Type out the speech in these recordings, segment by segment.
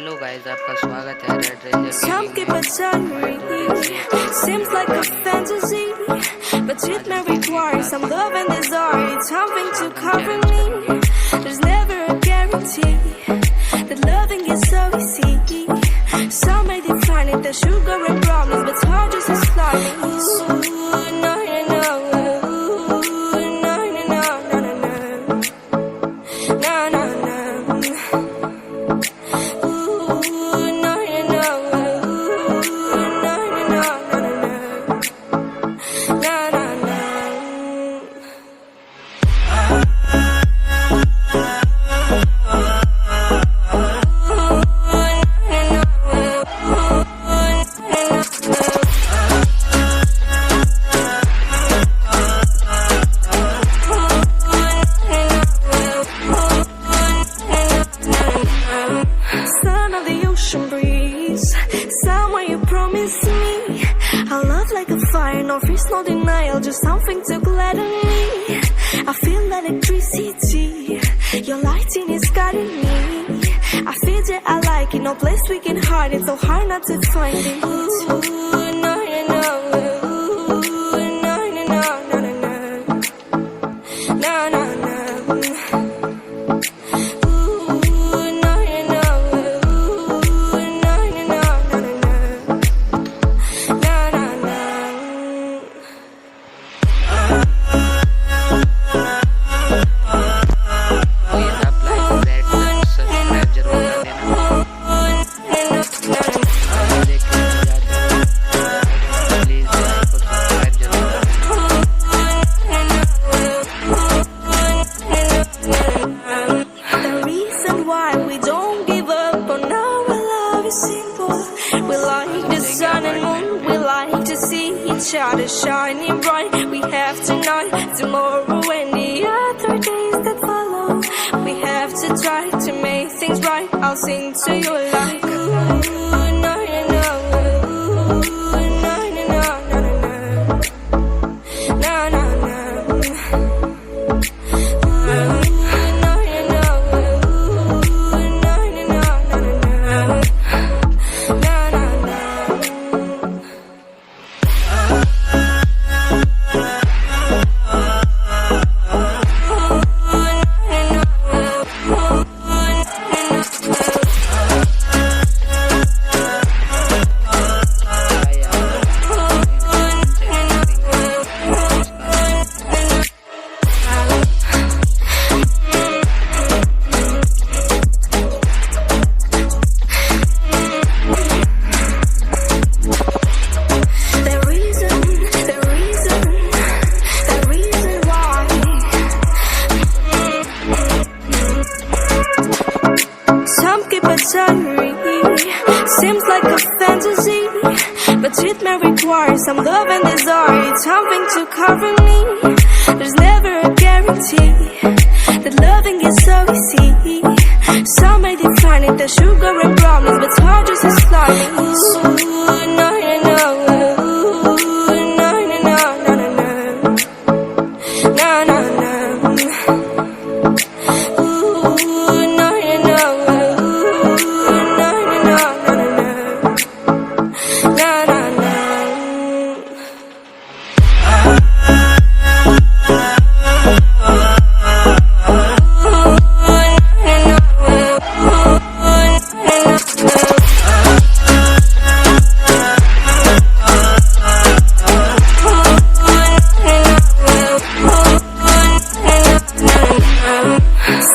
Hello guys, आपका स्वागत है red ranger Some keep it suddenly, seems like a fantasy, but it may require some love and desire. It's something to cover me. There's never a guarantee that loving is so easy. Some may define it as sugar and problems, but hard just as flying. Ooh, no, no, no. Ooh, no, no, no, no, no, no. No, no, no. Son of the ocean breeze, someone you promised me. A love like a fire, no fears, no denial, just something to gladden me. I feel electricity, your lighting is guiding me. I feel that I like it, no place we can hide it, so hard not to find it. Ooh, no, no, no. Ooh, no, no, no, no, no, no. No, no, no. Each other shining bright. We have tonight, tomorrow, and the other days that follow. We have to try to make things right. I'll sing to you like ooh, no, no, no. Ooh, no, no, no, no, no, no. No, no, no. Seems like a fantasy, but it may require some love and desire. It's something to cover me. There's never a guarantee that loving is so easy. Some may define it as sugar and problems, but hard just as flying. Ooh, no, no, no. Ooh, no, no, no, no, no, no. No, no, no.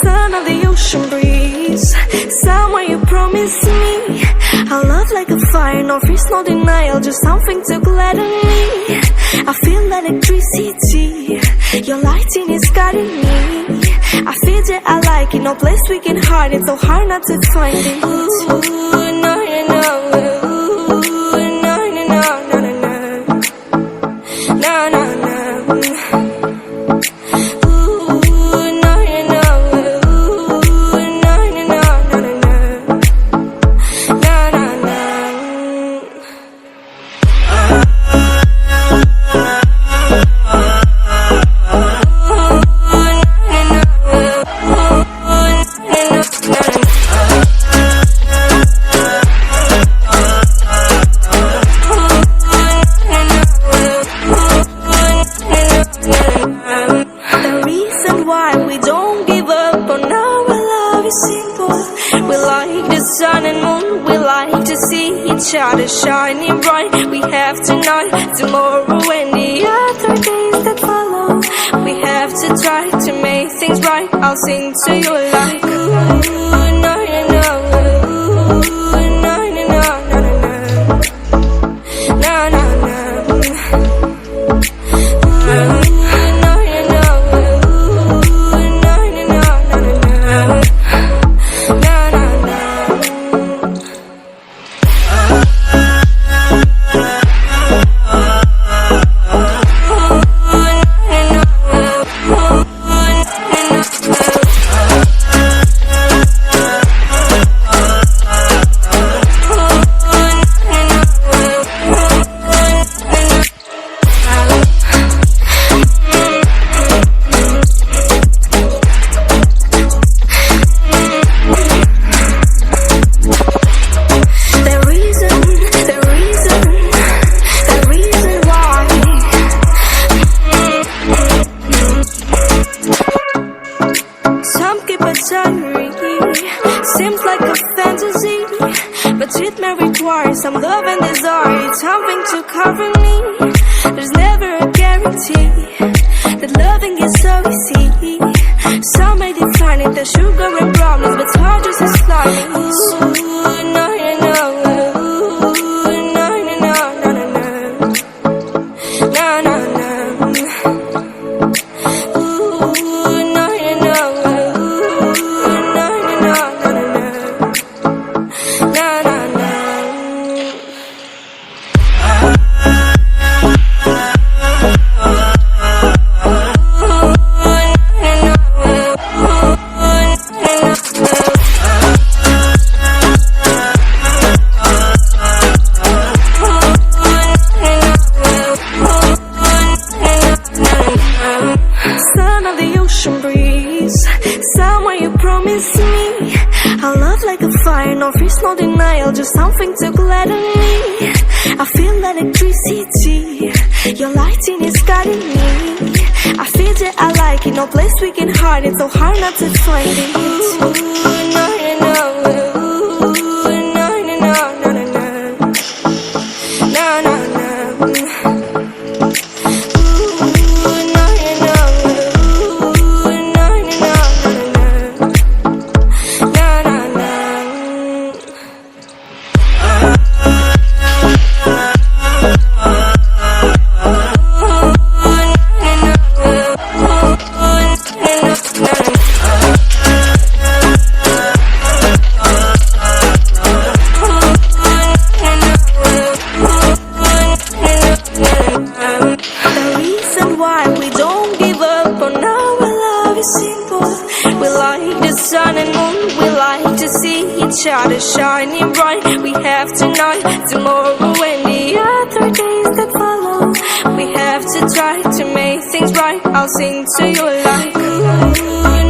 Son of the ocean breeze, someone you promised me. A love like a fire, no fears, no denial, just something to gladden me. I feel electricity, your lighting is guiding me. I feel that I like it, no place we can hide it, so hard not to find it. Ooh, no, no, no. Ooh, no, no, no, no, no, no. No, no, no. sun and moon. We like to see each other shining bright. We have tonight, tomorrow, and the other days that follow. We have to try to make things right. I'll sing to you like ooh, no, no, no. Ooh, no, no, no, no, no, no, no, no. Seems like a fantasy, but it may require some love and desire, something to cover me. There's never a guarantee that loving is so easy. Some may define it as sugar and brownies, but others is slimy. Ooh, no, no, no. Ooh, no, no, no, no, no, no. No, no, no. Someone you promised me a love like a fire, no fears, no denial, just something to gladden me. I feel electricity, your lighting is guiding me. I feel that I like it, no place we can hide it, so hard not to find it. Ooh, no, no, no. Ooh, no, no, no, no, no, no. No, no, no. Sun and moon, we like to see each other shining bright. We have tonight, tomorrow, and the other days that follow. We have to try to make things right. I'll sing to you like ooh,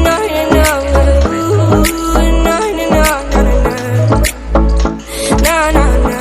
no, no, no. Ooh, no, no, no, no, no, no, no, no.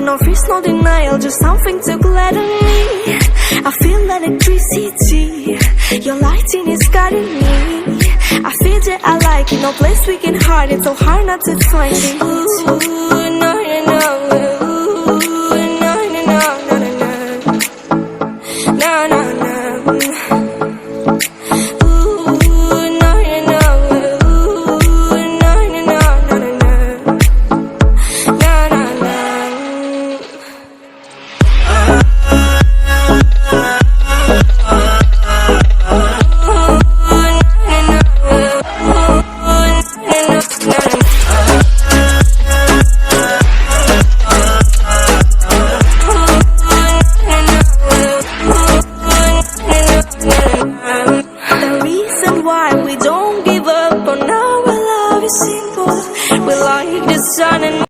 fire, no fears, no denial, just something to gladden me. I feel electricity, your lighting is guiding me. I feel that I like it, no place we can hide it, so hard not to find it. Ooh, no, no, no, ooh, no, no, no, no, no, no, no, no. The reason why we don't give up on our love is simple. We like the sun and